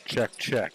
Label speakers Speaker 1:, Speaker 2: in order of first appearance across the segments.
Speaker 1: Check, check.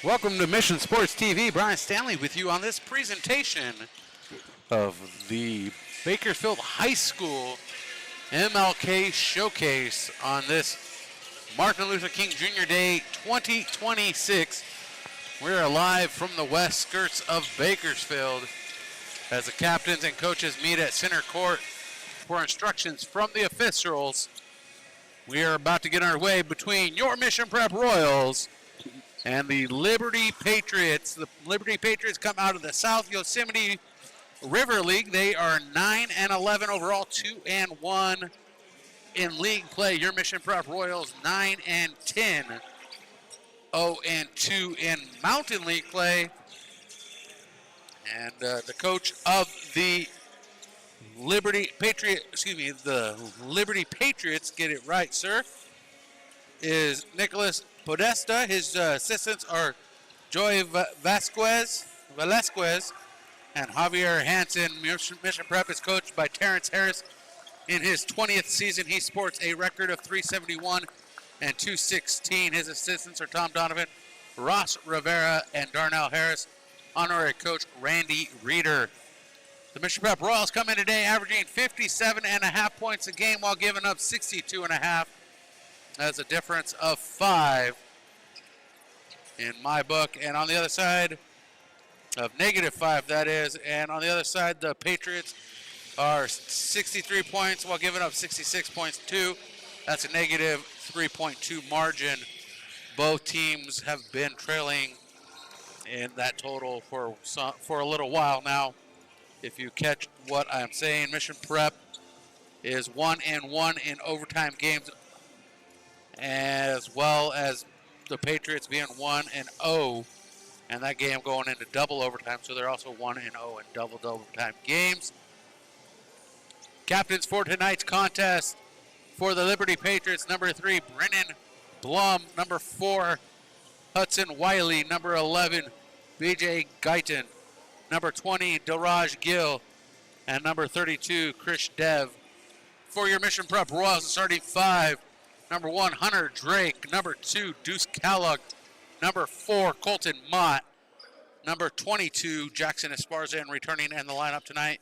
Speaker 1: Welcome to Mission Sports TV. Brian Stanley with you on this presentation of the Bakersfield High School MLK Showcase on this Martin Luther King Jr. Day 2026. We're live from the west skirts of Bakersfield as the captains and coaches meet at center court for instructions from the officials. We are about to get underway between your Mission Prep Royals and the Liberty Patriots. The Liberty Patriots come out of the South Yosemite River League. They are 9-11 overall, 2-1 in league play. Your Mission Prep Royals 9-10, 0-2 in Mountain League play. And the coach of the Liberty Patriots, get it right, sir, is Nicholas Podesta. His assistants are Joy Velasquez and Javier Hansen. Mission Prep is coached by Terrence Harris. In his 20th season, he sports a record of 371 and 216. His assistants are Tom Donovan, Ross Rivera, and Darnell Harris. Honorary coach Randy Reeder. The Mission Prep Royals come in today averaging 57.5 points a game while giving up 62.5. That's a difference of 5 in my book. And on the other side of -5, that is. And on the other side, the Patriots are 63 points while giving up 66 points too. That's a -3.2 margin. Both teams have been trailing in that total for a little while now. If you catch what I'm saying, Mission Prep is 1-1 in overtime games, as well as the Patriots being 1-0, and that game going into double overtime, so they're also 1-0 in double overtime games. Captains for tonight's contest for the Liberty Patriots: number 3, Brennan Blum; number 4, Hudson Wiley; number 11, BJ Guyton; number 20, Daraj Gill; and number 32, Chris Dev. For your Mission Prep Royals, starting 5, number 1, Hunter Drake; number 2, Deuce Kellogg; number 4, Colton Mott; number 22, Jackson Esparza, and returning in the lineup tonight,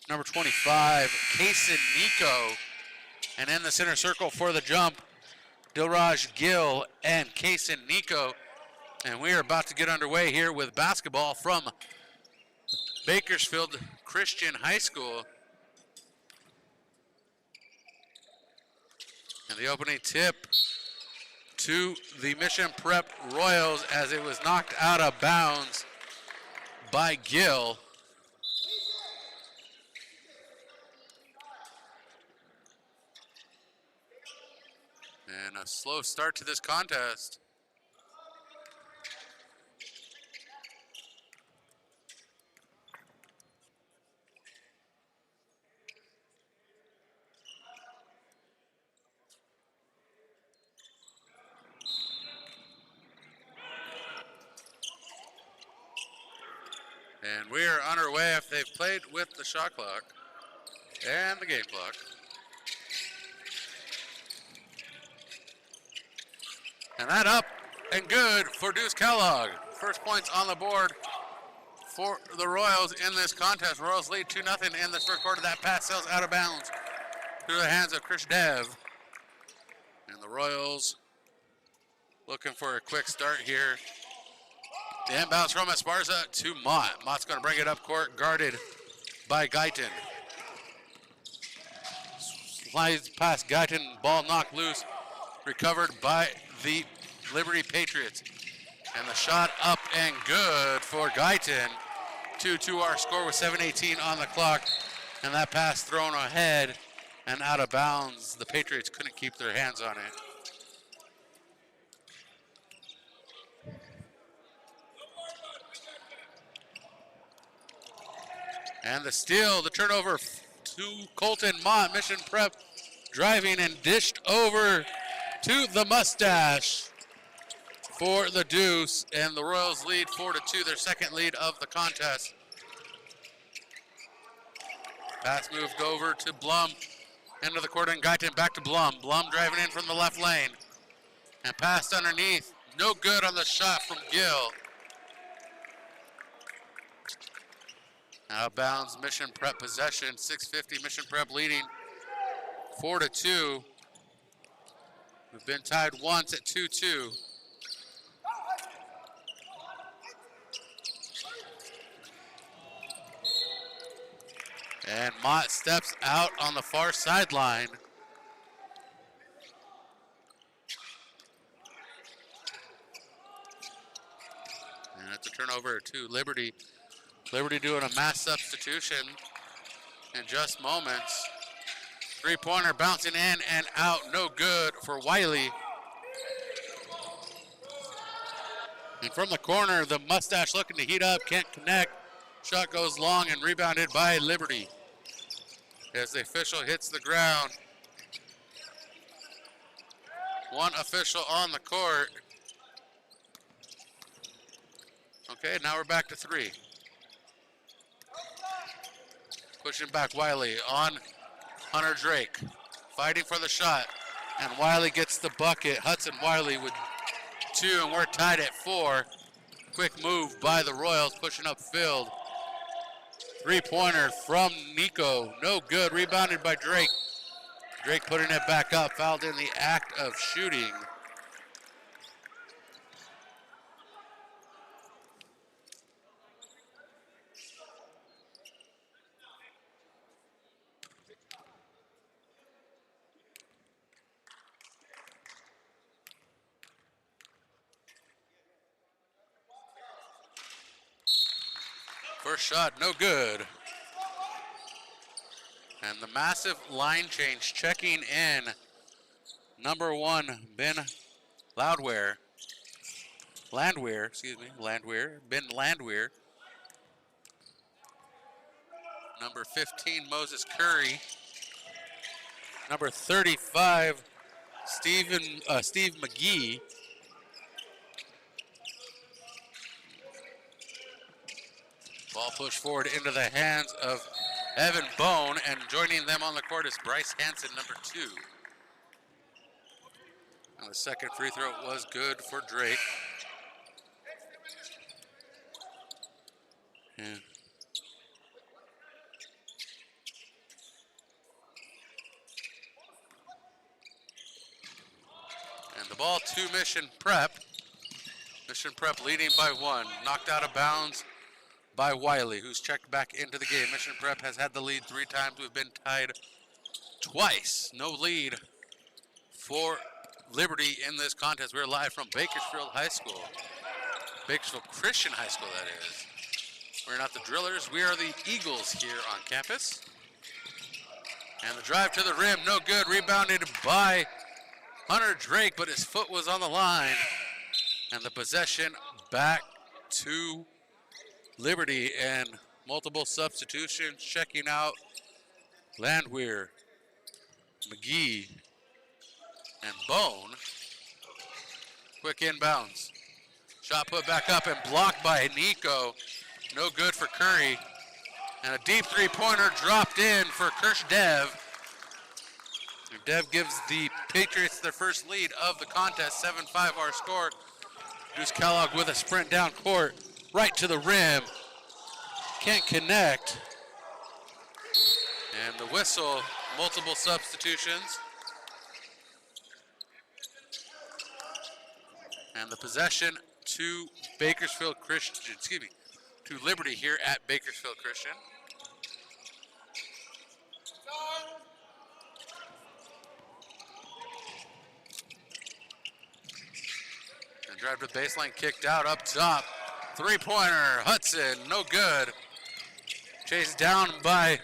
Speaker 1: number 25, Kaysen Nico. And in the center circle for the jump, Daraj Gill and Kaysen Nico. And we are about to get underway here with basketball from Bakersfield Christian High School. And the opening tip to the Mission Prep Royals as it was knocked out of bounds by Gill. And a slow start to this contest. And we are on our way after they've played with the shot clock and the game clock. And that up and good for Deuce Kellogg. First points on the board for the Royals in this contest. Royals lead 2-0 in this first quarter. That pass sails out of bounds through the hands of Chris Dev. And the Royals looking for a quick start here. The inbounds from Esparza to Mott. Mott's going to bring it up court, guarded by Guyton. Slides past Guyton, ball knocked loose, recovered by the Liberty Patriots. And the shot up and good for Guyton. 2-2 our score with 7:18 on the clock. And that pass thrown ahead and out of bounds. The Patriots couldn't keep their hands on it. And the steal, the turnover to Colton Mott. Mission Prep driving and dished over to the mustache for the deuce. And the Royals lead 4-2, their second lead of the contest. Pass moved over to Blum. End of the court and Guyton back to Blum. Blum driving in from the left lane. And passed underneath. No good on the shot from Gill. Out of bounds, Mission Prep possession. 6:50, Mission Prep leading 4-2. We've been tied once at 2-2. And Mott steps out on the far sideline. And it's a turnover to Liberty. Liberty doing a mass substitution in just moments. Three-pointer bouncing in and out, no good for Wiley. And from the corner, the mustache looking to heat up, can't connect. Shot goes long and rebounded by Liberty. As the official hits the ground. One official on the court. Okay, now we're back to 3. Pushing back Wiley on Hunter Drake. Fighting for the shot. And Wiley gets the bucket. Hudson Wiley with 2, and we're tied at 4. Quick move by the Royals, pushing upfield. Three-pointer from Nico. No good. Rebounded by Drake. Drake putting it back up. Fouled in the act of shooting. First shot, no good. And the massive line change checking in. Number 1, Ben Landwehr. Ben Landwehr. Number 15, Moses Curry. Number 35, Steve McGee. Ball pushed forward into the hands of Evan Bone, and joining them on the court is Bryce Hansen, number 2. And the second free throw was good for Drake. Yeah. And the ball to Mission Prep. Mission Prep leading by 1. Knocked out of bounds by Wiley, who's checked back into the game. Mission Prep has had the lead 3 times. We've been tied twice. No lead for Liberty in this contest. We're live from Bakersfield High School. Bakersfield Christian High School, that is. We're not the Drillers. We are the Eagles here on campus. And the drive to the rim, no good. Rebounded by Hunter Drake, but his foot was on the line. And the possession back to Liberty, and multiple substitutions checking out Landwehr, McGee, and Bone. Quick inbounds. Shot put back up and blocked by Nico. No good for Curry. And a deep three-pointer dropped in for Kirsch Dev. And Dev gives the Patriots their first lead of the contest, 7-5 our score. Deuce Kellogg with a sprint down court. Right to the rim, can't connect. And the whistle, multiple substitutions. And the possession to Bakersfield Christian, to Liberty here at Bakersfield Christian. And drive to the baseline, kicked out up top. Three-pointer, Hudson, no good. Chased down by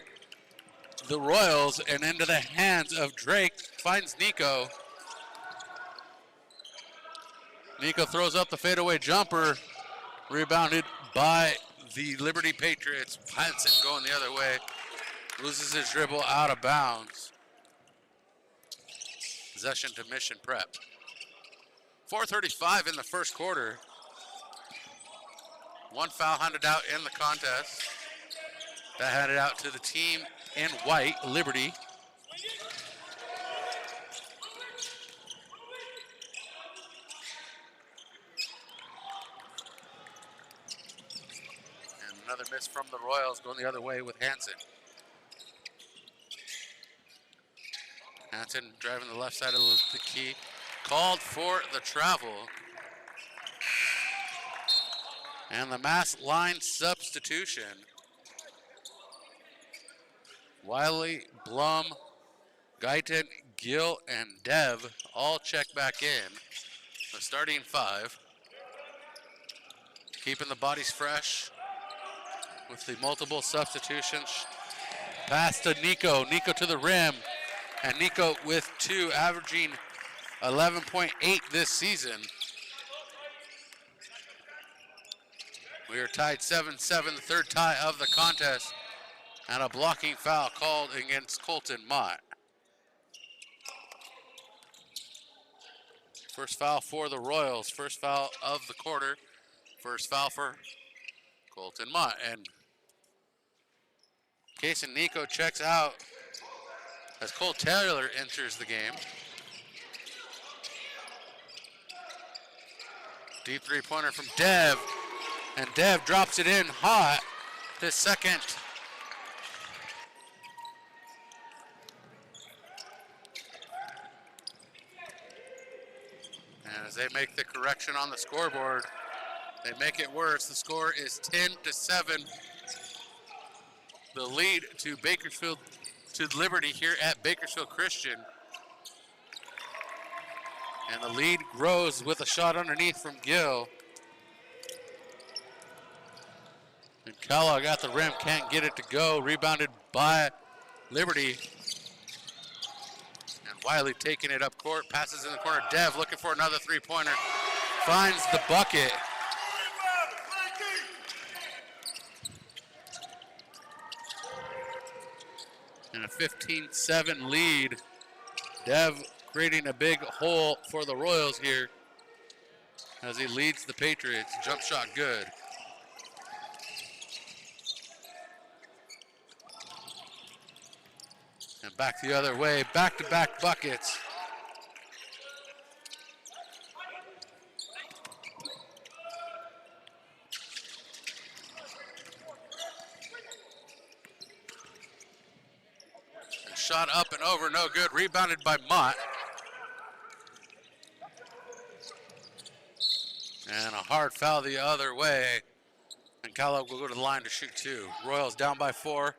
Speaker 1: the Royals and into the hands of Drake. Finds Nico. Nico throws up the fadeaway jumper. Rebounded by the Liberty Patriots. Hudson going the other way. Loses his dribble out of bounds. Possession to Mission Prep. 4:35 in the first quarter. 1 foul handed out in the contest. That handed out to the team in white, Liberty. another miss from the Royals going the other way with Hansen. Hansen driving the left side of the key. Called for the travel. And the mass line substitution. Wiley, Blum, Guyton, Gill, and Dev all check back in. The starting five. Keeping the bodies fresh with the multiple substitutions. Pass to Nico. Nico to the rim. And Nico with 2, averaging 11.8 this season. We are tied 7-7, the third tie of the contest. And a blocking foul called against Colton Mott. First foul for the Royals. First foul of the quarter. First foul for Colton Mott. And Casey Nico checks out as Cole Taylor enters the game. Deep three-pointer from Dev. And Dev drops it in hot. His second. And as they make the correction on the scoreboard, they make it worse. The score is 10-7. The lead to Bakersfield, to Liberty here at Bakersfield Christian. And the lead grows with a shot underneath from Gill. And Kellogg at the rim, can't get it to go. Rebounded by Liberty. And Wiley taking it up court, passes in the corner. Dev looking for another three-pointer. Finds the bucket. And a 15-7 lead. Dev creating a big hole for the Royals here as he leads the Patriots. Jump shot good. And back the other way, back-to-back buckets. And shot up and over, no good. Rebounded by Mott. And a hard foul the other way. And Kellogg will go to the line to shoot 2. Royals down by 4.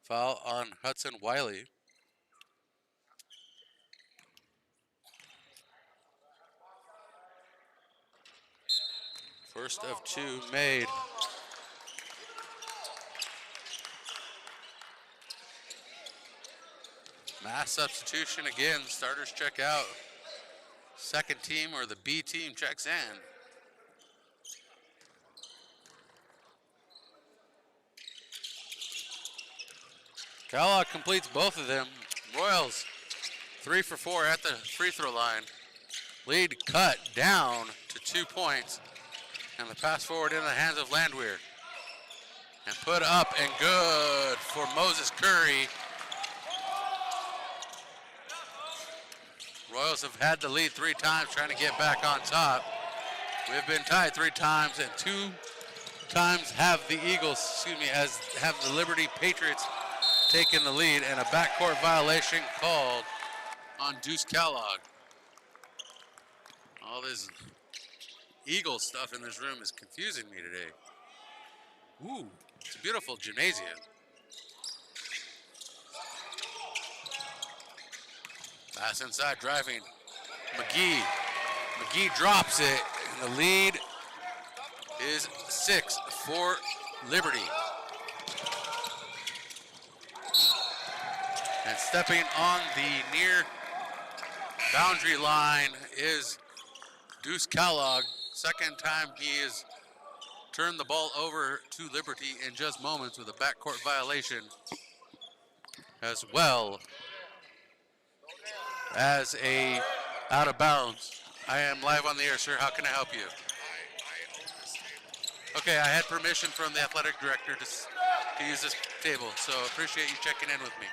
Speaker 1: Foul on Hudson Wiley. First of 2 made. Mass substitution again. Starters check out. Second team or the B team checks in. Kellogg completes both of them. Royals 3 for 4 at the free throw line. Lead cut down to 2 points. And the pass forward in the hands of Landwehr. And put up and good for Moses Curry. Royals have had the lead 3 times, trying to get back on top. We've been tied 3 times, and 2 times have the Eagles, have the Liberty Patriots taken the lead, and a backcourt violation called on Deuce Kellogg. All this Eagle stuff in this room is confusing me today. Ooh, it's a beautiful gymnasium. Pass inside, driving. McGee. McGee drops it, and the lead is 6 for Liberty. And stepping on the near boundary line is Deuce Kellogg. Second time he has turned the ball over to Liberty in just moments with a backcourt violation as well as a out of bounds. I am live on the air, sir. How can I help you? Okay, I had permission from the athletic director to use this table, so appreciate you checking in with me.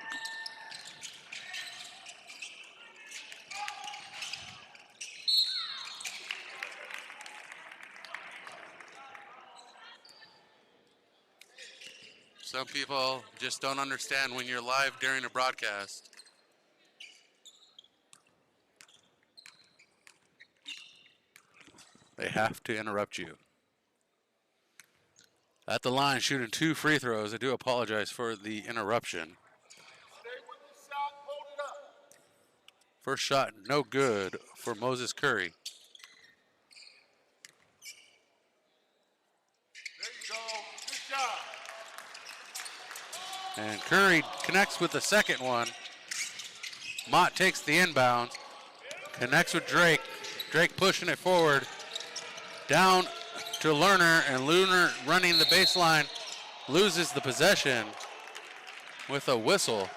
Speaker 1: Some people just don't understand when you're live during a broadcast. They have to interrupt you. At the line, shooting 2 free throws. I do apologize for the interruption.
Speaker 2: Stay with the shot, hold it up.
Speaker 1: First shot, no good for Moses Curry.
Speaker 2: There you go. Good job.
Speaker 1: And Curry connects with the second one. Mott takes the inbound, connects with Drake. Drake pushing it forward. Down to Lerner, and Lerner running the baseline, loses the possession with a whistle.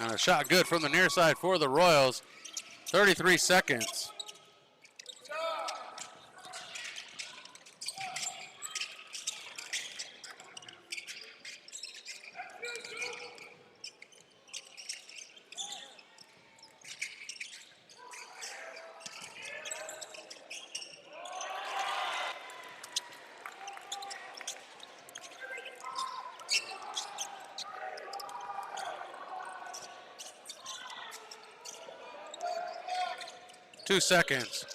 Speaker 1: And a shot good from the near side for the Royals. 33 seconds. Two seconds.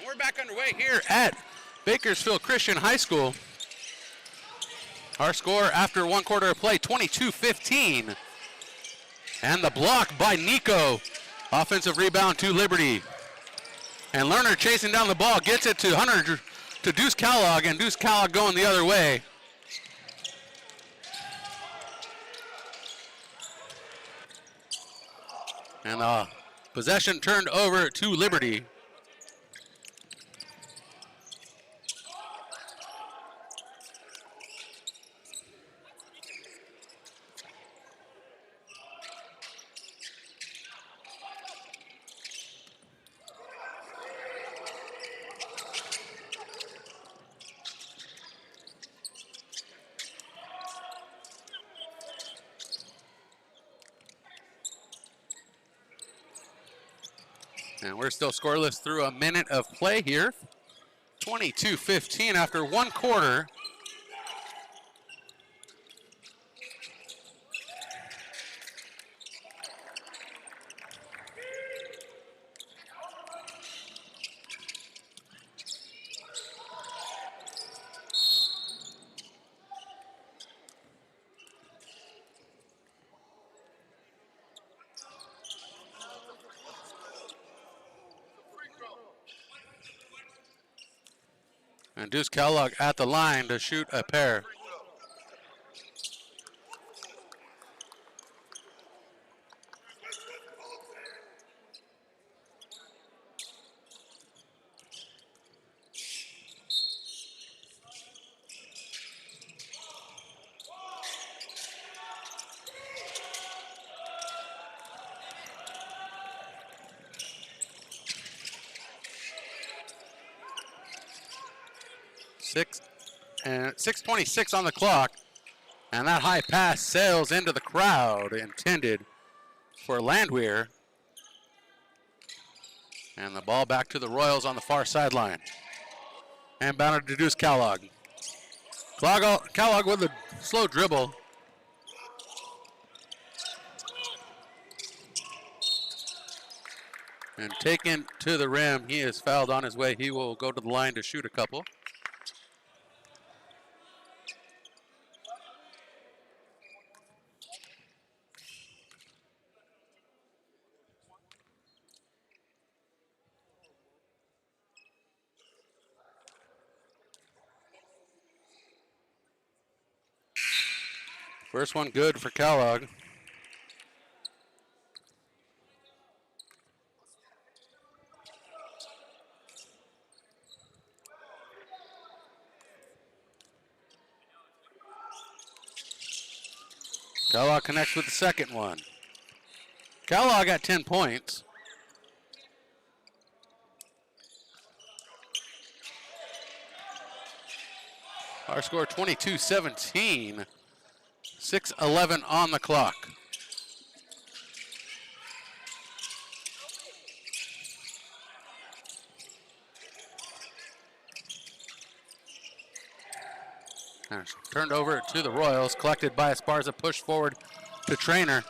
Speaker 1: We're back underway here at Bakersfield Christian High School. Our score after one quarter of play, 22-15. And the block by Nico. Offensive rebound to Liberty. And Lerner chasing down the ball, gets it to Hunter, to Deuce Kellogg, and Deuce Kellogg going the other way. And possession turned over to Liberty. And we're still scoreless through a minute of play here. 22-15 after one quarter. And Deuce Kellogg at the line to shoot a pair. Six and 6:26 on the clock, and that high pass sails into the crowd intended for Landwehr. And the ball back to the Royals on the far sideline. And bounded to Deuce Kellogg. Kellogg with a slow dribble. And taken to the rim. He is fouled on his way. He will go to the line to shoot a couple. First one good for Kellogg. Kellogg connects with the second one. Kellogg got 10 points. Our score 22-17. 6:11 on the clock. Turned over to the Royals, collected by Esparza, pushed forward to Trainer.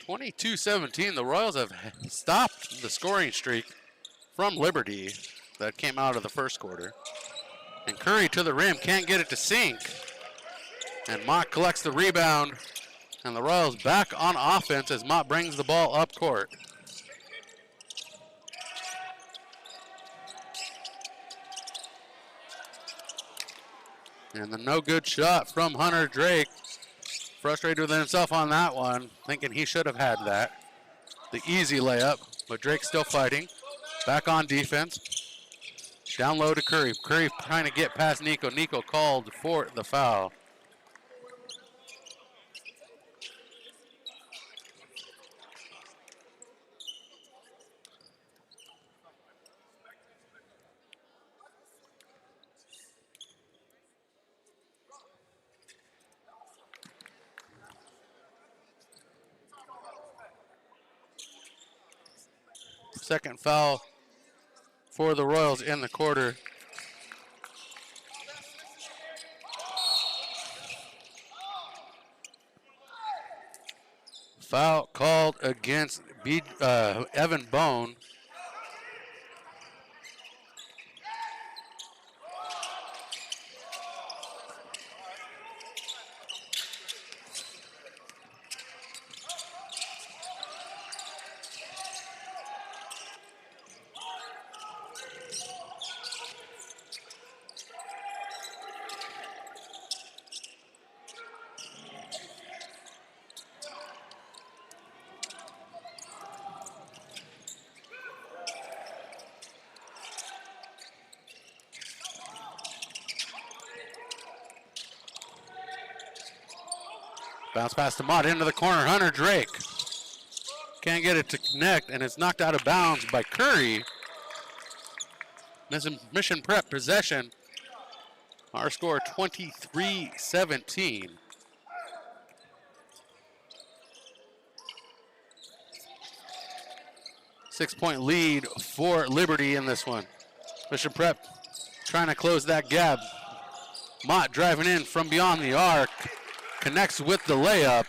Speaker 1: (22-17). The Royals have stopped the scoring streak from Liberty that came out of the first quarter. And Curry to the rim, can't get it to sink. And Mott collects the rebound. And the Royals back on offense as Mott brings the ball up court. And the no good shot from Hunter Drake. Frustrated with himself on that one, thinking he should have had that. The easy layup, but Drake's still fighting. Back on defense. Down low to Curry. Curry trying to get past Nico. Nico called for the foul. Second foul for the Royals in the quarter. Foul called against Evan Bone. Bounce pass to Mott into the corner. Hunter Drake can't get it to connect, and it's knocked out of bounds by Curry. This is Mission Prep possession. Our score 23-17. Six-point lead for Liberty in this one. Mission Prep trying to close that gap. Mott driving in from beyond the arc, connects with the layup,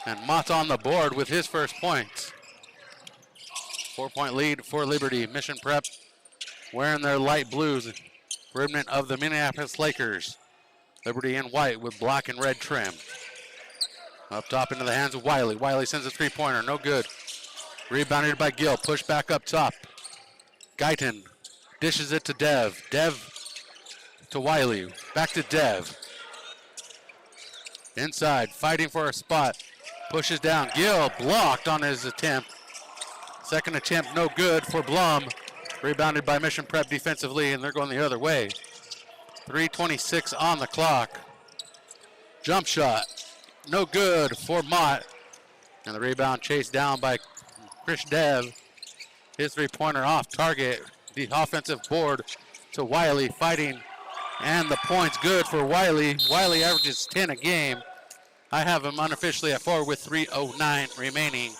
Speaker 1: and Mott's on the board with his first points. 4-point lead for Liberty. Mission Prep wearing their light blues, remnant of the Minneapolis Lakers. Liberty in white with black and red trim. Up top into the hands of Wiley. Wiley sends a three-pointer, no good. Rebounded by Gill, push back up top. Guyton dishes it to Dev. Dev to Wiley, back to Dev. Inside, fighting for a spot. Pushes down, Gill blocked on his attempt. Second attempt, no good for Blum. Rebounded by Mission Prep defensively, and they're going the other way. 3:26 on the clock. Jump shot, no good for Mott. And the rebound chased down by Chris Dev. His three-pointer off target. The offensive board to Wiley, fighting. And the points good for Wiley. Wiley averages 10 a game. I have him unofficially at 4 with 3:09 remaining.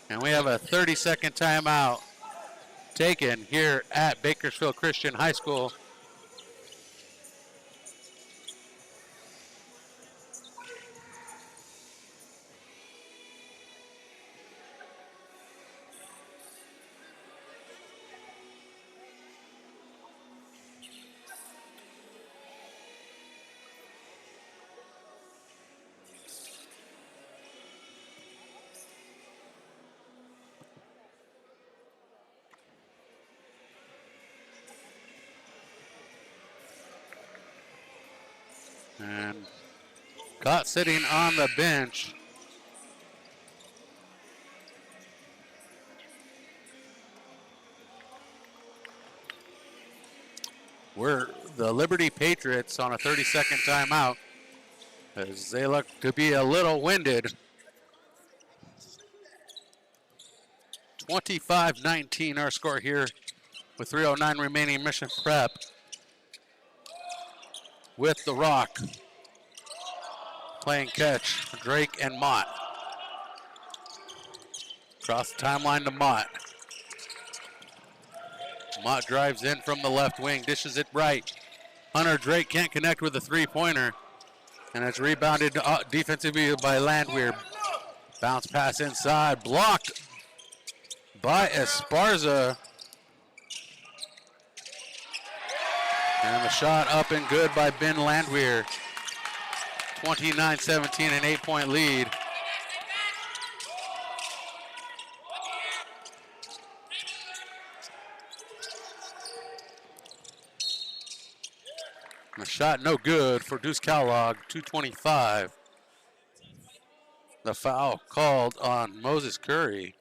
Speaker 1: And we have a 30-second timeout taken here at Bakersfield Christian High School. And caught sitting on the bench. We're the Liberty Patriots on a 30-second timeout as they look to be a little winded. 25-19 our score here with 3:09 remaining. Mission Prep with the rock. Playing catch, Drake and Mott. Across the timeline to Mott. Mott drives in from the left wing, dishes it right. Hunter Drake can't connect with the three-pointer, and it's rebounded defensively by Landwehr. Bounce pass inside, blocked by Esparza. And the shot up and good by Ben Landwehr. 29-17, an 8-point lead. The shot no good for Deuce Kellogg, 2:25. The foul called on Moses Curry.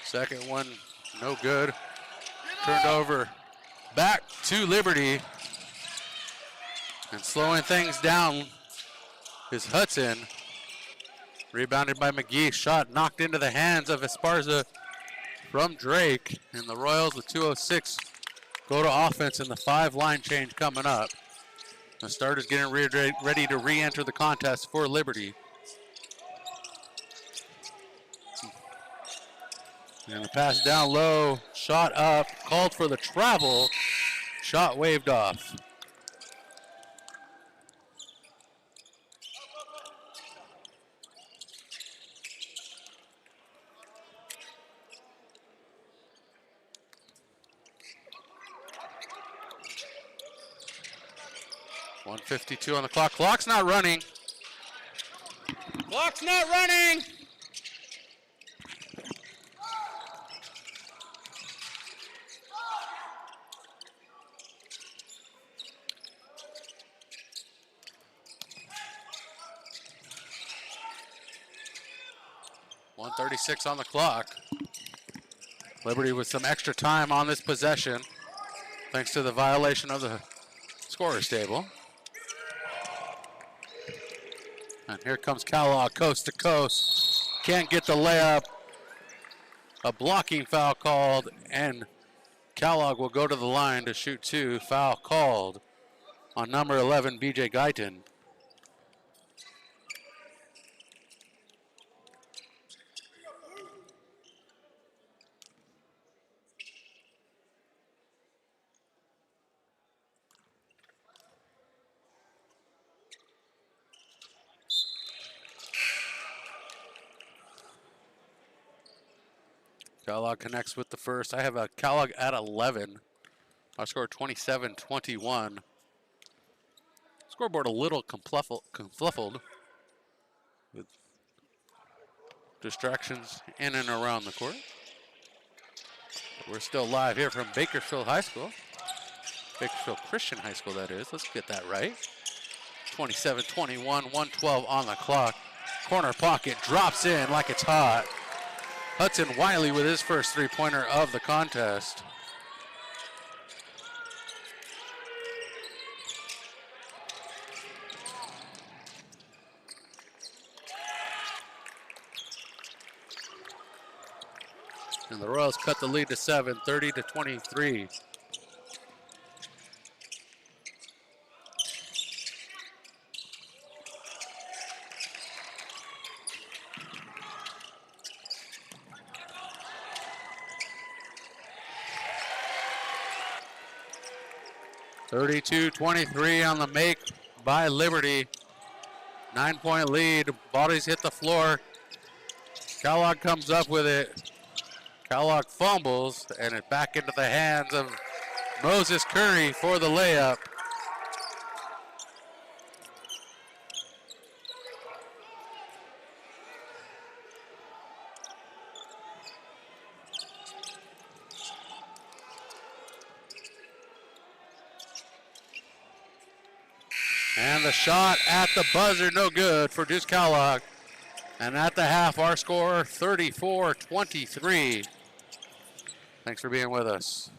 Speaker 1: Second one, no good. Turned over back to Liberty. And slowing things down is Hudson. Rebounded by McGee. Shot knocked into the hands of Esparza from Drake. And the Royals with 2:06 go to offense in the 5-line change coming up. The starters getting ready to re-enter the contest for Liberty. And the pass down low, shot up, called for the travel, shot waved off. .152 on the clock. Clock's not running. Clock's not running. .136 on the clock. Liberty with some extra time on this possession. thanks to the violation of the scorer's table. And here comes Kellogg, coast to coast. Can't get the layup. A blocking foul called, and Kellogg will go to the line to shoot two. Foul called on number 11, BJ Guyton. Kellogg connects with the first. I have a Kellogg at 11. I scored 27-21. Scoreboard a little confluffled with distractions in and around the court. But we're still live here from Bakersfield High School. Bakersfield Christian High School, that is. Let's get that right. 27-21, 1:12 on the clock. Corner pocket drops in like it's hot. Hudson Wiley with his first three-pointer of the contest. And the Royals cut the lead to 7, 30-23. (32-23) on the make by Liberty. 9-point lead. Bodies hit the floor. Kellogg comes up with it. Kellogg fumbles, and it back into the hands of Moses Curry for the layup. And the shot at the buzzer, no good for Deuce Kellogg. And at the half, our score, 34-23. Thanks for being with us.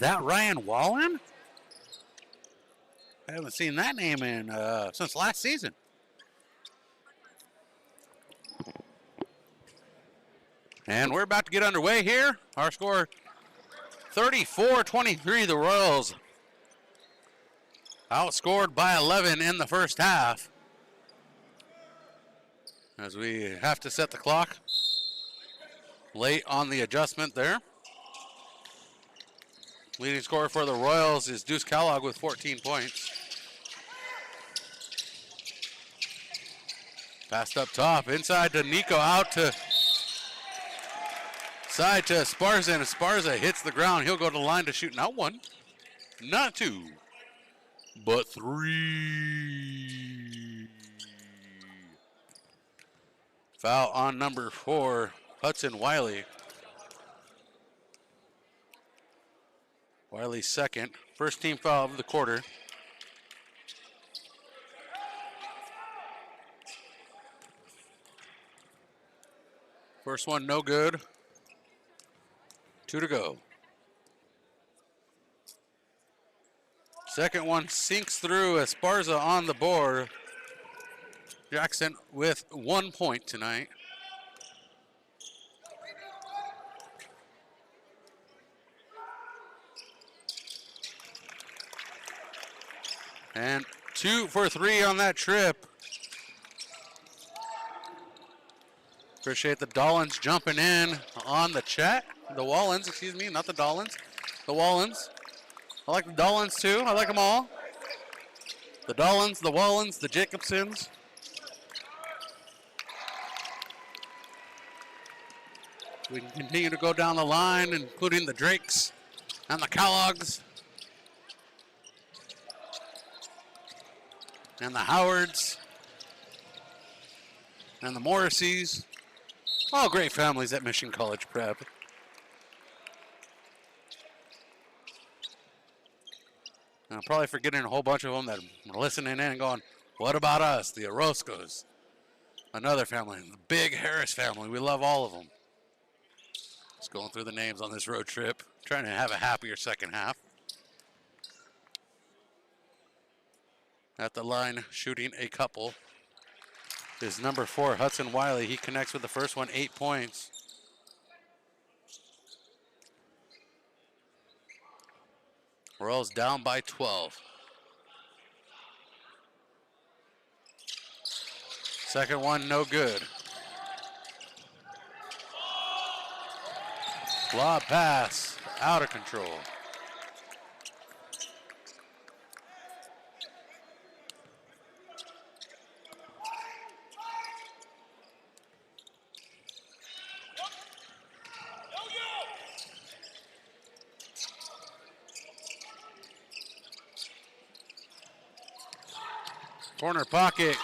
Speaker 1: that Ryan Wallen? I haven't seen that name in since last season. And we're about to get underway here. Our score 34-23. The Royals outscored by 11 in the first half. As we have to set the clock. Late on the adjustment there. Leading scorer for the Royals is Deuce Kellogg with 14 points. Passed up top, inside to Nico, out to side to Esparza, and Esparza hits the ground. He'll go to the line to shoot not one, not two, but three. Foul on number 4, Hudson Wiley. Wiley's second, first team foul of the quarter. First one, no good. 2 to go. Second one sinks through. Esparza on the board. Jackson with 1 point tonight. And 2 for 3 on that trip. Appreciate the Dollins jumping in on the chat. The Wallens, excuse me, not the Dollins. The Wallens. I like the Dollins too. I like them all. The Dollins, the Wallens, the Jacobsons. We can continue to go down the line, including the Drakes and the Kellogg's and the Howards and the Morrisseys. All great families at Mission College Prep. And I'm probably forgetting a whole bunch of them that are listening in and going, what about us, the Orozcos? Another family, the big Harris family. We love all of them. Just going through the names on this road trip, trying to have a happier second half. At the line, shooting a couple, is number 4, Hudson Wiley. He connects with the first one, 8 points. Royals down by 12. Second one, no good. Lob pass, out of control. Corner pocket,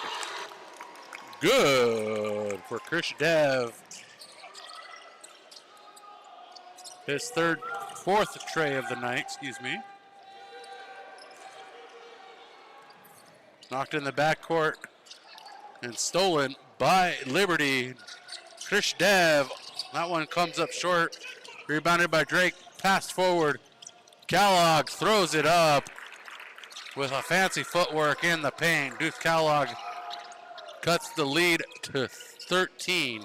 Speaker 1: good for Krish Dev. His fourth tray of the night, excuse me. Knocked in the backcourt and stolen by Liberty. Krish Dev, that one comes up short. Rebounded by Drake, passed forward. Kellogg throws it up with a fancy footwork in the paint. Deuce Kellogg cuts the lead to 13.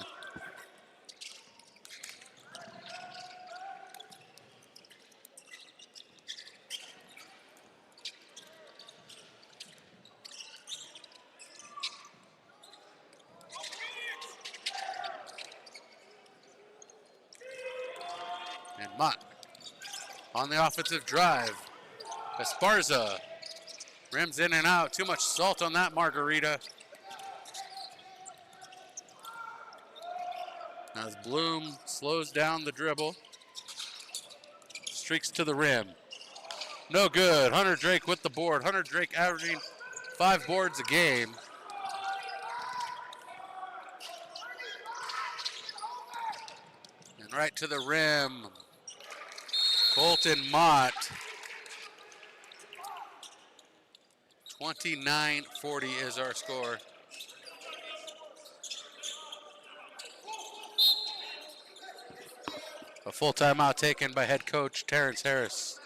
Speaker 1: And Mott on the offensive drive. Esparza rims in and out. Too much salt on that margarita. As Bloom slows down the dribble. Streaks to the rim. No good. Hunter Drake with the board. Hunter Drake averaging 5 boards a game. And right to the rim. Colton Mott. 29-40 is our score. A full timeout taken by head coach Terrence Harris.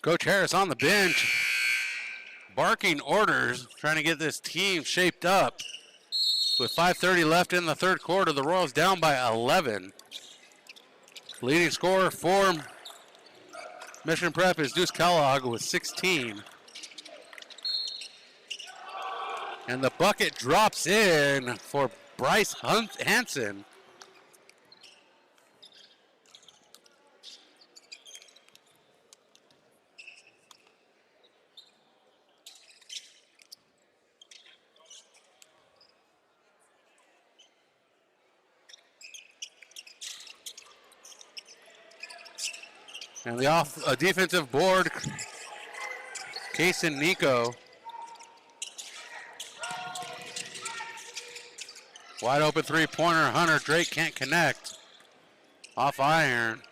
Speaker 1: Coach Harris on the bench, barking orders, trying to get this team shaped up. With 5:30 left in the third quarter, the Royals down by 11. Leading scorer for Mission Prep is Deuce Kellogg with 16. And the bucket drops in for Bryce Hansen. And the defensive board, Case and Nico. Wide open three-pointer, Hunter Drake can't connect. Off iron,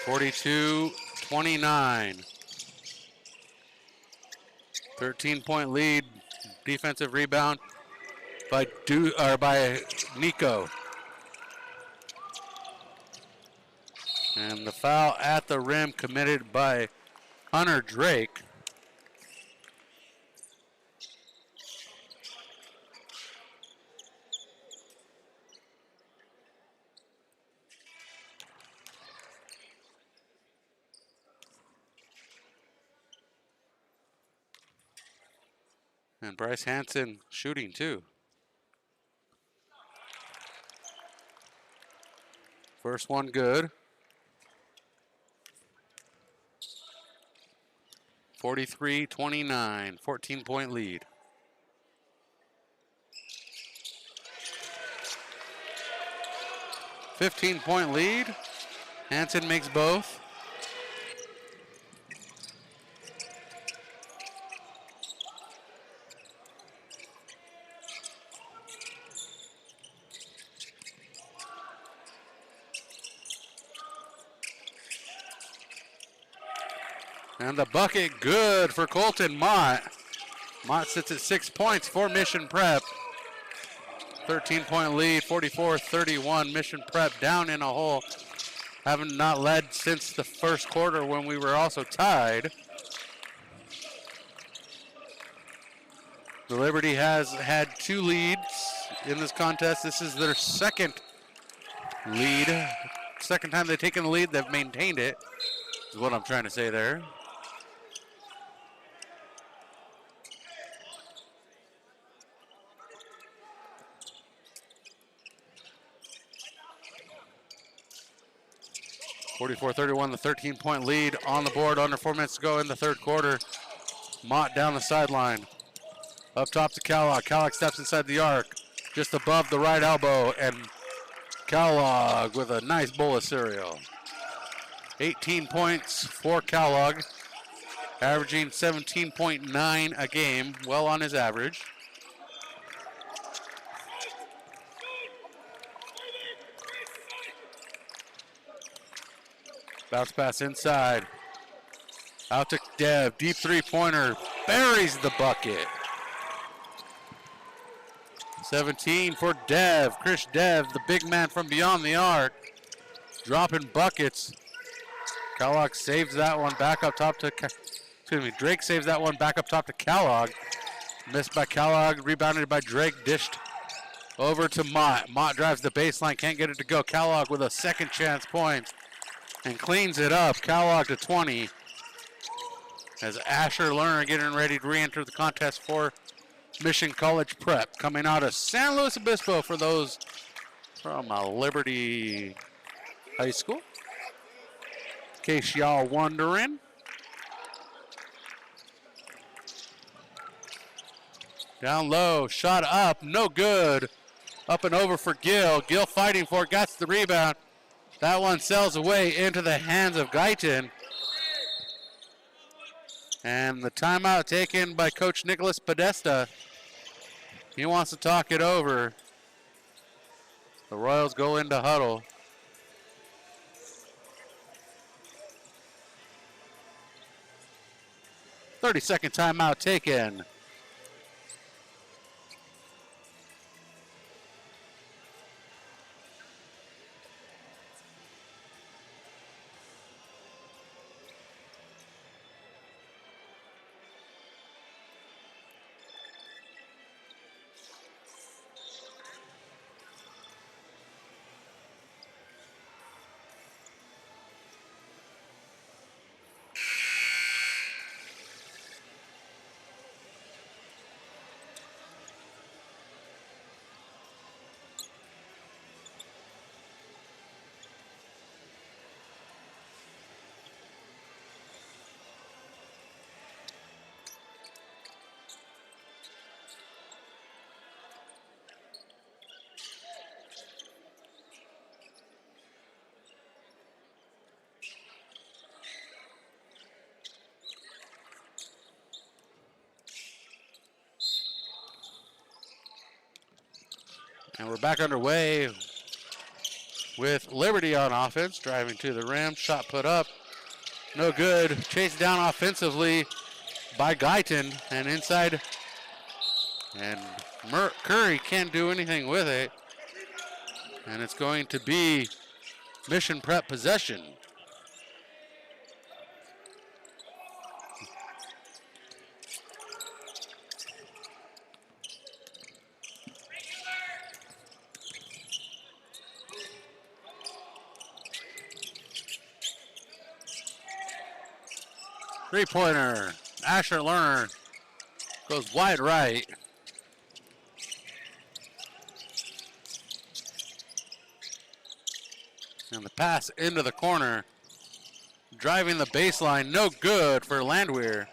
Speaker 1: 42-29. 13-point lead, defensive rebound by Nico. And the foul at the rim committed by Hunter Drake. And Bryce Hansen shooting too. First one good. 43-29, 14-point lead. .point lead. Hansen makes both. And the bucket good for Colton Mott. Mott sits at 6 points for Mission Prep. 13-point lead, 44-31. Mission Prep down in a hole. Haven't not led since the first quarter when we were also tied. The Liberty has had 2 leads in this contest. This is their second lead. Second time they've taken the lead, they've maintained it, is what I'm trying to say there. .31, the 13-point lead on the board. Under 4 minutes to go in the third quarter. Mott down the sideline. Up top to Kellogg. Kellogg steps inside the arc, just above the right elbow, and Kellogg with a nice bowl of cereal. 18 points for Kellogg, averaging 17.9 a game, well on his average. Bounce pass inside. Out to Dev. Deep three-pointer. Buries the bucket. 17 for Dev. Chris Dev, the big man from beyond the arc. Dropping buckets. Kellogg saves that one back up top to, Drake saves that one back up top to Kellogg. Missed by Kellogg, rebounded by Drake, dished over to Mott. Mott drives the baseline, can't get it to go. Kellogg with a second chance point and cleans it up. Kellogg to 20. As Asher Lerner getting ready to re-enter the contest for Mission College Prep. Coming out of San Luis Obispo for those from Liberty High School. In case y'all wondering. Down low, shot up, no good. Up and over for Gill. Gill fighting for it, got the rebound. That one sails away into the hands of Guyton. And the timeout taken by Coach Nicholas Podesta. He wants to talk it over. The Royals go into huddle. .30-second timeout taken. And we're back underway with Liberty on offense, driving to the rim, shot put up, no good. Chased down offensively by Guyton, and inside, and Curry can't do anything with it. And it's going to be Mission Prep possession. Three-pointer, Asher Lerner goes wide right. And the pass into the corner, driving the baseline, no good for Landwehr.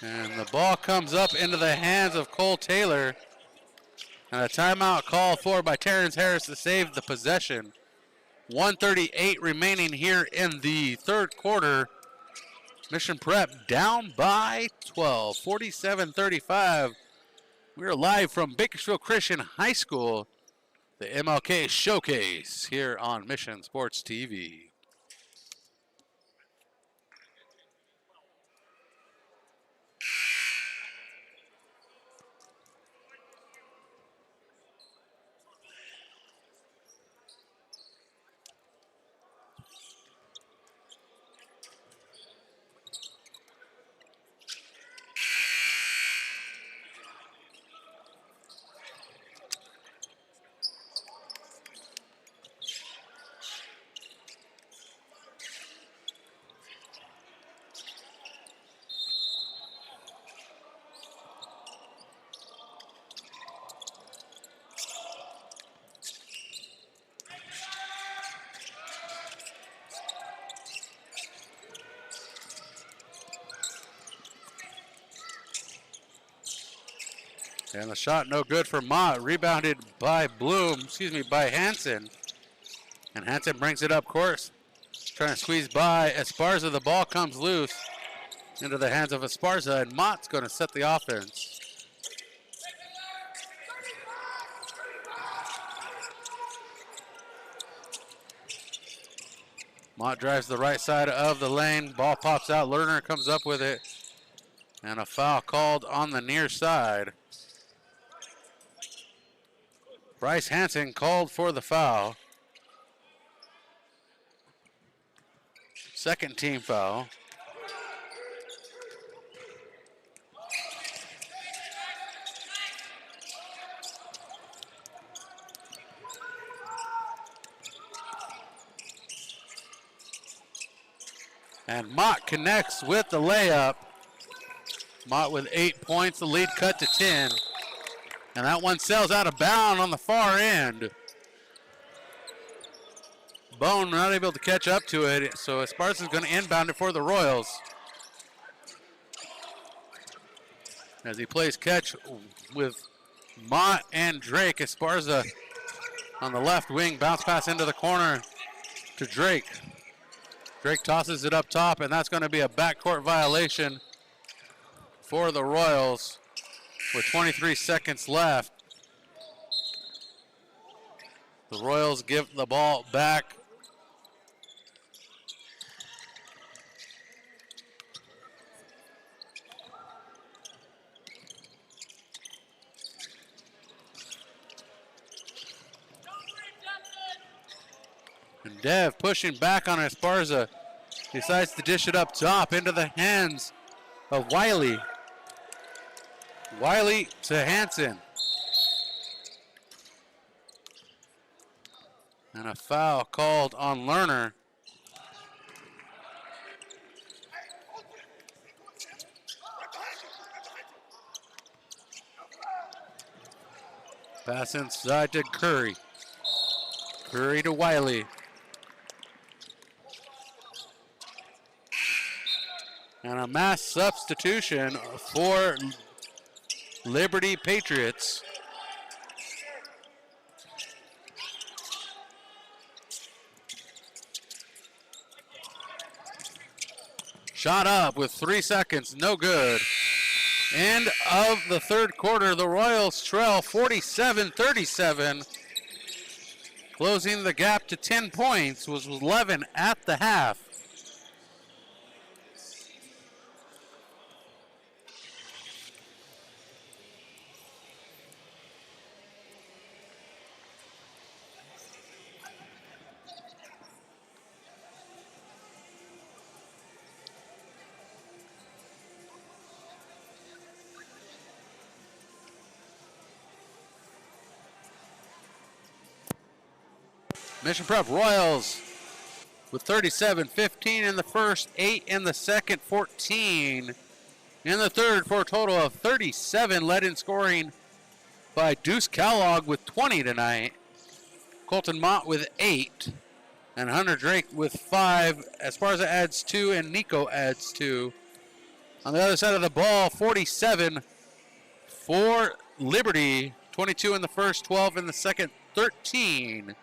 Speaker 1: And the ball comes up into the hands of Cole Taylor. And a timeout called for by Terrence Harris to save the possession. 1:38 remaining here in the third quarter. Mission Prep down by 12, 47-35. We're live from Bakersfield Christian High School, the MLK Showcase here on Mission Sports TV. And the shot no good for Mott, rebounded by Hansen. And Hansen brings it up course, trying to squeeze by Esparza. The ball comes loose into the hands of Esparza, and Mott's going to set the offense. Mott drives the right side of the lane. Ball pops out. Lerner comes up with it. And a foul called on the near side. Bryce Hansen called for the foul. Second team foul. And Mott connects with the layup. Mott with 8 points, the lead cut to 10. And that one sails out of bounds on the far end. Bone not able to catch up to it, so Esparza's going to inbound it for the Royals. As he plays catch with Mott and Drake. Esparza on the left wing, bounce pass into the corner to Drake. Drake tosses it up top, and that's going to be a backcourt violation for the Royals with 23 seconds left. The Royals give the ball back. And Dev pushing back on Esparza. Decides to dish it up top into the hands of Wiley. Wiley to Hansen. And a foul called on Lerner. Pass inside to Curry. Curry to Wiley. And a mass substitution for Liberty Patriots. Shot up with 3 seconds, no good. End of the third quarter. The Royals trail 47-37. Closing the gap to 10 points, was 11 at the half. Mission Prep Royals with 37-15 in the first, 8 in the second, 14 in the third for a total of 37, led in scoring by Deuce Kellogg with 20 tonight, Colton Mott with 8, and Hunter Drake with 5. Esparza adds 2, and Nico adds 2. On the other side of the ball, 47 for Liberty, 22 in the first, 12 in the second, 13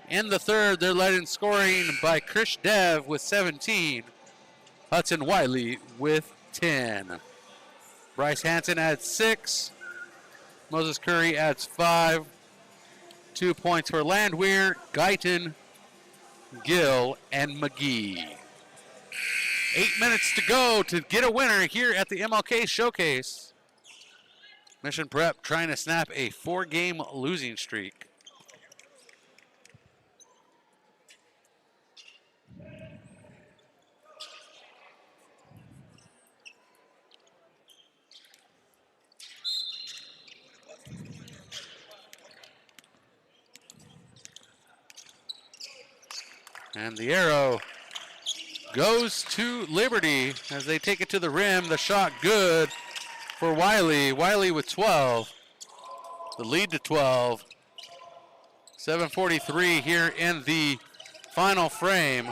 Speaker 1: in the third. They're led in scoring by Krish Dev with 17, Hudson Wiley with 10. Bryce Hansen adds 6, Moses Curry adds 5. 2 points for Landwehr, Guyton, Gill, and McGee. 8 minutes to go to get a winner here at the MLK Showcase. Mission Prep trying to snap a 4-game losing streak. And the arrow goes to Liberty as they take it to the rim. The shot good for Wiley. Wiley with 12. The lead to 12. 7:43 here in the final frame.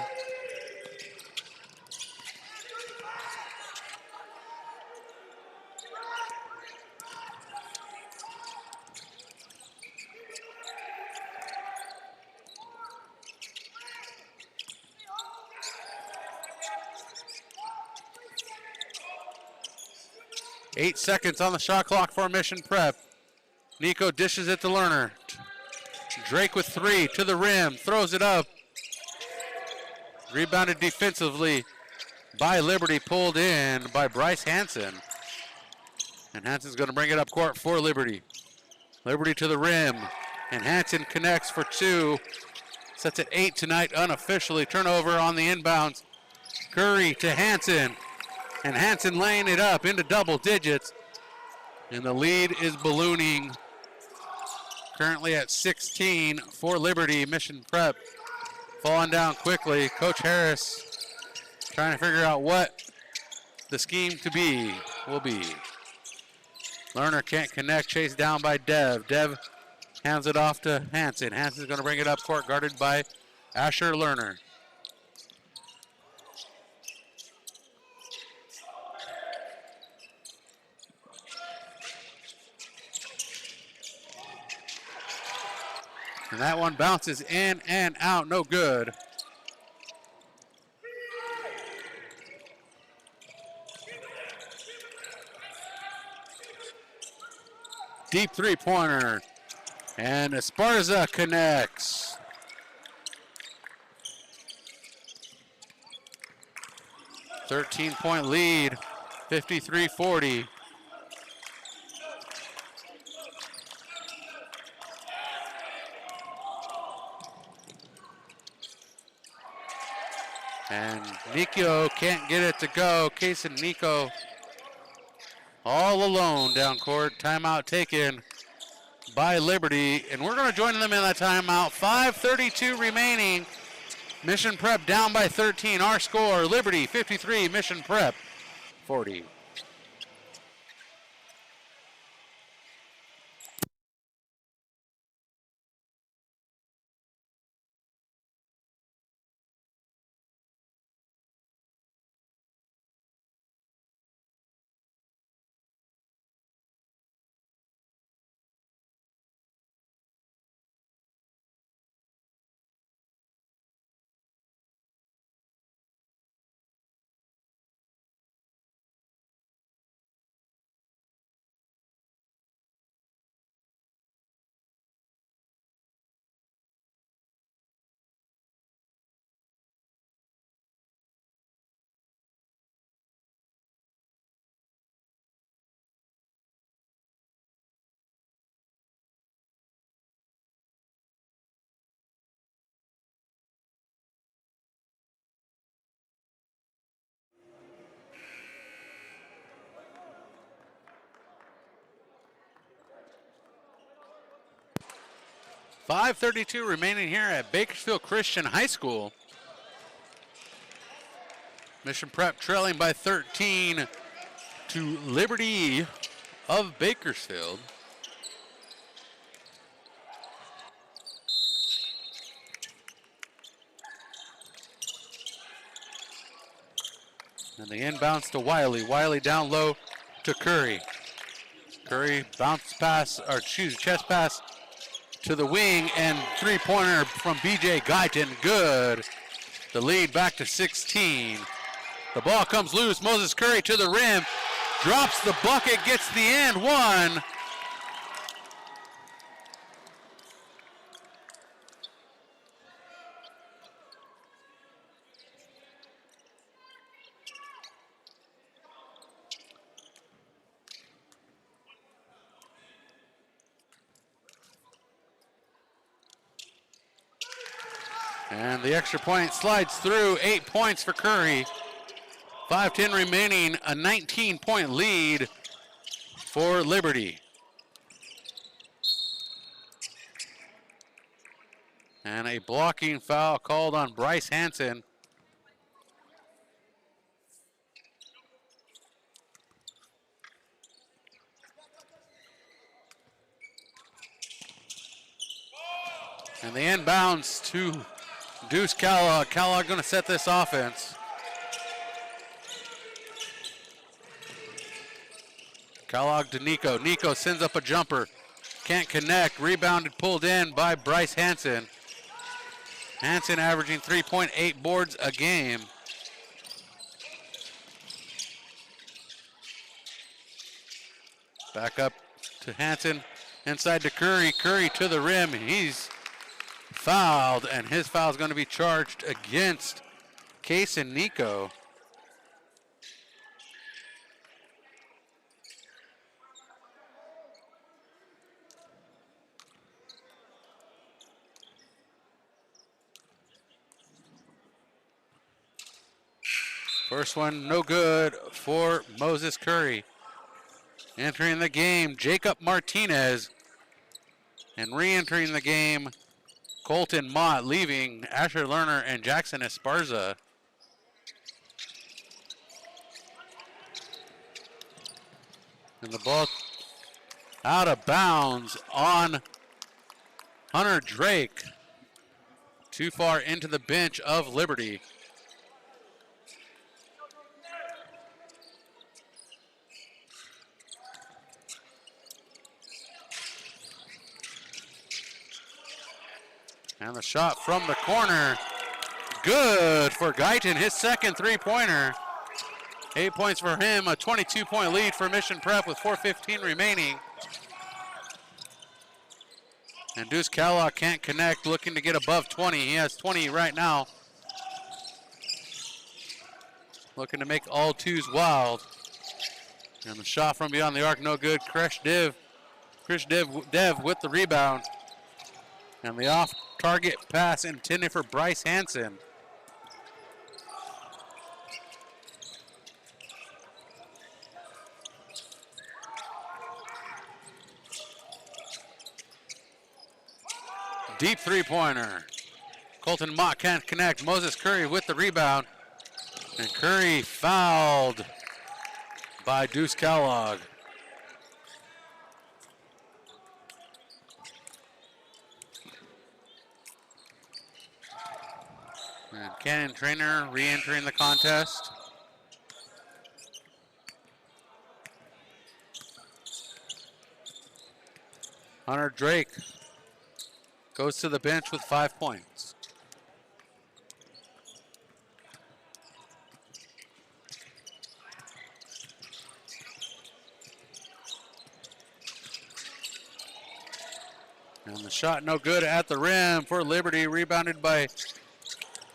Speaker 1: Eight seconds on the shot clock for Mission Prep. Nico dishes it to Lerner. Drake with 3 to the rim, throws it up. Rebounded defensively by Liberty, pulled in by Bryce Hansen. And Hansen's going to bring it up court for Liberty. Liberty to the rim, and Hansen connects for 2. Sets at 8 tonight unofficially. Turnover on the inbounds. Curry to Hansen, and Hansen laying it up into double digits. And the lead is ballooning. Currently at 16 for Liberty. Mission Prep falling down quickly. Coach Harris trying to figure out what the scheme to be will be. Lerner can't connect, chased down by Dev. Dev hands it off to Hansen. Hansen's going to bring it up court, guarded by Asher Lerner. And that one bounces in and out, no good. Deep three-pointer. And Esparza connects. .point lead, 53-40. And Nico can't get it to go. Case and Nico all alone down court. Timeout taken by Liberty. And we're going to join them in that timeout. 5:32 remaining. Mission Prep down by 13. Our score, Liberty 53, Mission Prep 40. 5:32 remaining here at Bakersfield Christian High School. Mission Prep trailing by 13 to Liberty of Bakersfield. And the inbounds to Wiley. Wiley down low to Curry. Curry bounce pass, or chest pass to the wing, and three-pointer from B.J. Guyton. Good. The lead back to 16. The ball comes loose. Moses Curry to the rim. Drops the bucket, gets the and one. And the extra point slides through. 8 points for Curry. 5:10 remaining, a 19-point lead for Liberty. And a blocking foul called on Bryce Hansen. And the inbounds to Deuce Kellogg. Kellogg going to set this offense. Kellogg to Nico. Nico sends up a jumper. Can't connect. Rebounded, pulled in by Bryce Hansen. Hansen averaging 3.8 boards a game. Back up to Hansen. Inside to Curry. Curry to the rim. He's fouled, and his foul is going to be charged against Case and Nico. First one no good for Moses Curry. Entering the game, Jacob Martinez. And re-entering the game, Colton Mott, leaving Asher Lerner and Jackson Esparza. And the ball out of bounds on Hunter Drake. Too far into the bench of Liberty. And the shot from the corner, good for Guyton, his second three-pointer. 8 points for him, a 22-point lead for Mission Prep with 4:15 remaining. And Deuce Kellogg can't connect, looking to get above 20. He has 20 right now. Looking to make all twos wild. And the shot from beyond the arc, no good. Chris Dev with the rebound. And the off-target pass intended for Bryce Hansen. Deep three-pointer. Colton Mott can't connect. Moses Curry with the rebound. And Curry fouled by Deuce Kellogg. And Cannon Trainer re-entering the contest. Hunter Drake goes to the bench with 5 points. And the shot no good at the rim for Liberty, rebounded by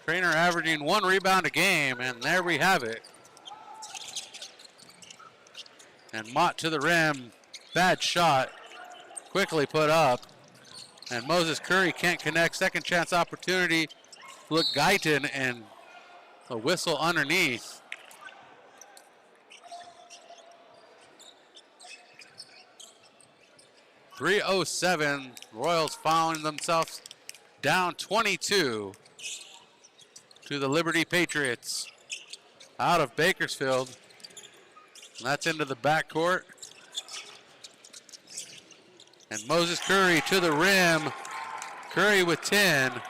Speaker 1: Trainer, averaging 1 rebound a game, and there we have it. And Mott to the rim, bad shot, quickly put up. And Moses Curry can't connect, second chance opportunity. Look, Guyton, and a whistle underneath. 3:07. Royals found themselves down 22 to the Liberty Patriots out of Bakersfield. And that's into the backcourt. And Moses Curry to the rim. Curry with 10.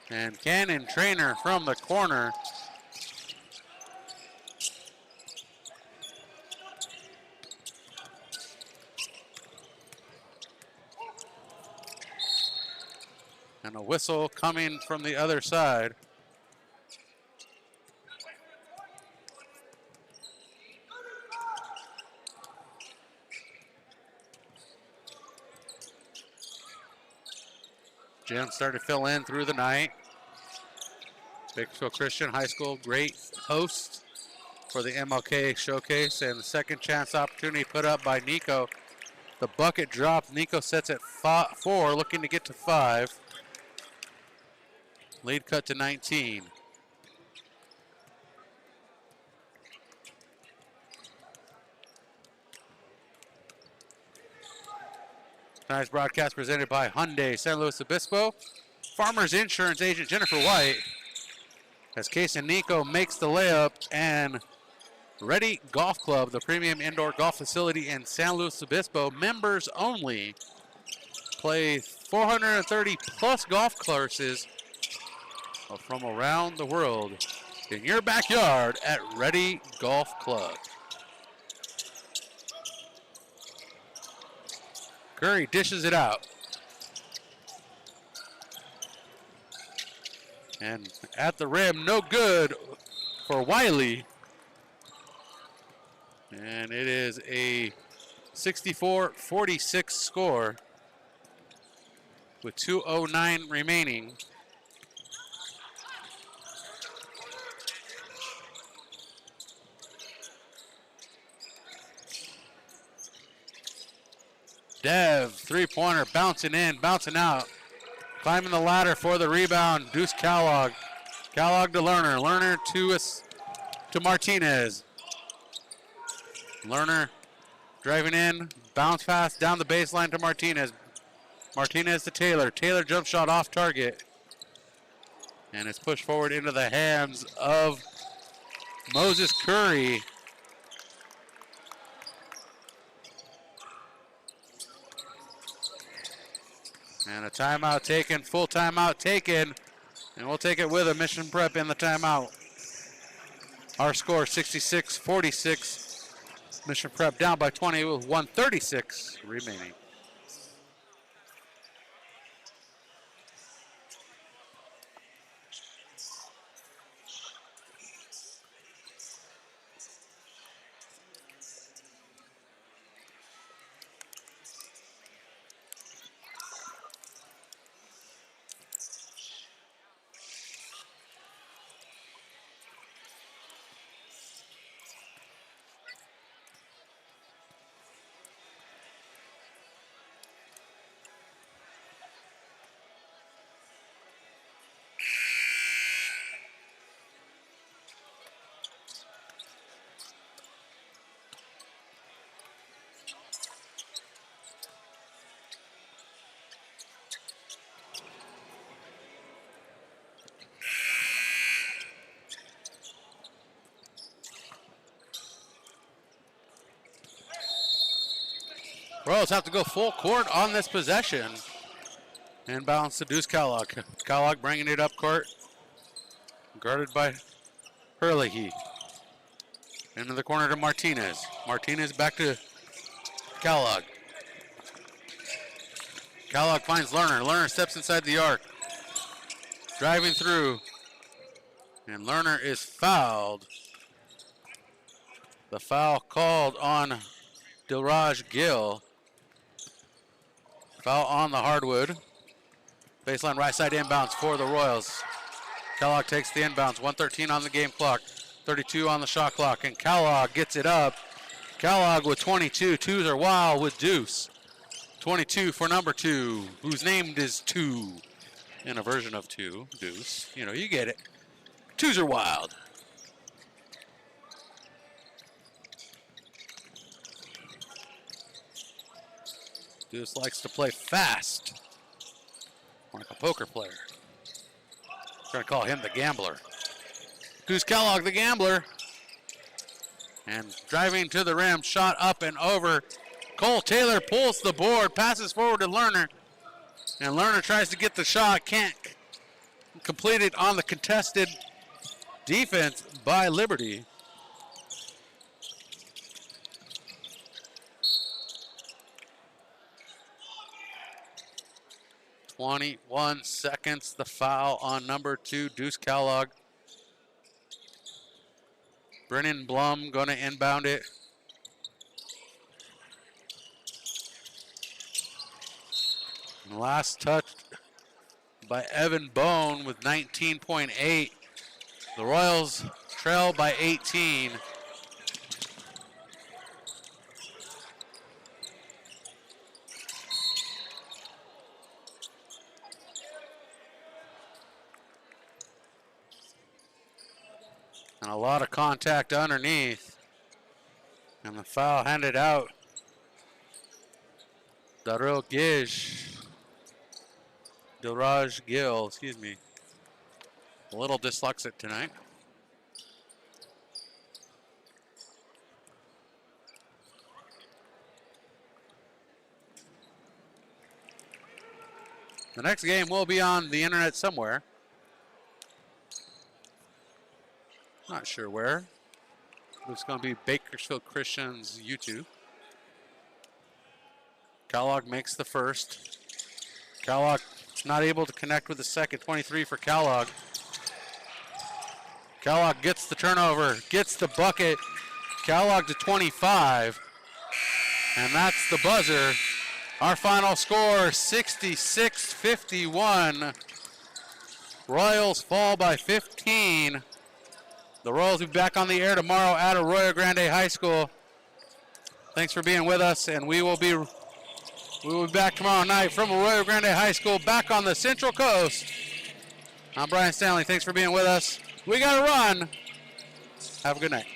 Speaker 1: And Cannon Trainer from the corner. And a whistle coming from the other side. Gym started to fill in through the night. Bakersfield Christian High School, great host for the MLK Showcase, and the second chance opportunity put up by Nico. The bucket dropped. Nico sets at 4, looking to get to 5. Lead cut to 19. Tonight's broadcast presented by Hyundai San Luis Obispo. Farmers Insurance agent Jennifer White. As Case and Nico makes the layup, and Ready Golf Club, the premium indoor golf facility in San Luis Obispo, members only. Play 430 plus golf courses from around the world in your backyard at Ready Golf Club. Curry dishes it out. And at the rim, no good for Wiley. And it is a 64-46 score with 2:09 remaining. Dev, three-pointer, bouncing in, bouncing out. Climbing the ladder for the rebound, Deuce Kellogg. Kellogg to Lerner. Lerner to Martinez. Lerner driving in, bounce pass down the baseline to Martinez. Martinez to Taylor. Taylor jump shot off target. And it's pushed forward into the hands of Moses Curry. And a timeout taken, full timeout taken. And we'll take it with a Mission Prep in the timeout. Our score 66-46. Mission Prep down by 20 with 1:36 remaining. Royals have to go full court on this possession. Inbounds to Deuce Kellogg. Kellogg bringing it up court. Guarded by Herlihy. Into the corner to Martinez. Martinez back to Kellogg. Kellogg finds Lerner. Lerner steps inside the arc. Driving through. And Lerner is fouled. The foul called on Dilraj Gill. Foul on the hardwood. Baseline right side inbounds for the Royals. Kellogg takes the inbounds. 1:13 on the game clock. 32 on the shot clock. And Kellogg gets it up. Kellogg with 22. Twos are wild with Deuce. 22 for number 2, whose name is 2. in a version of 2, deuce. You know, you get it. 2s are wild. Deuce likes to play fast, like a poker player. Trying to call him the gambler. Deuce Kellogg, the gambler. And driving to the rim, shot up and over. Cole Taylor pulls the board, passes forward to Lerner. And Lerner tries to get the shot, can't complete it on the contested defense by Liberty. .21 seconds, the foul on number 2, Deuce Kellogg. Brennan Blum going to inbound it. And last touch by Evan Bone with 19.8. The Royals trail by 18. And a lot of contact underneath. And the foul handed out. Darrell Dilraj Gill, excuse me. A little dyslexic tonight. The next game will be on the internet somewhere. Not sure where. It's going to be Bakersfield Christian's YouTube. Kellogg makes the first. Kellogg not able to connect with the second. 23 for Kellogg. Kellogg gets the turnover, gets the bucket. Kellogg to 25. And that's the buzzer. Our final score, 66-51. Royals fall by 15. The Royals will be back on the air tomorrow at Arroyo Grande High School. Thanks for being with us, and we will be back tomorrow night from Arroyo Grande High School, back on the Central Coast. I'm Brian Stanley. Thanks for being with us. We got to run. Have a good night.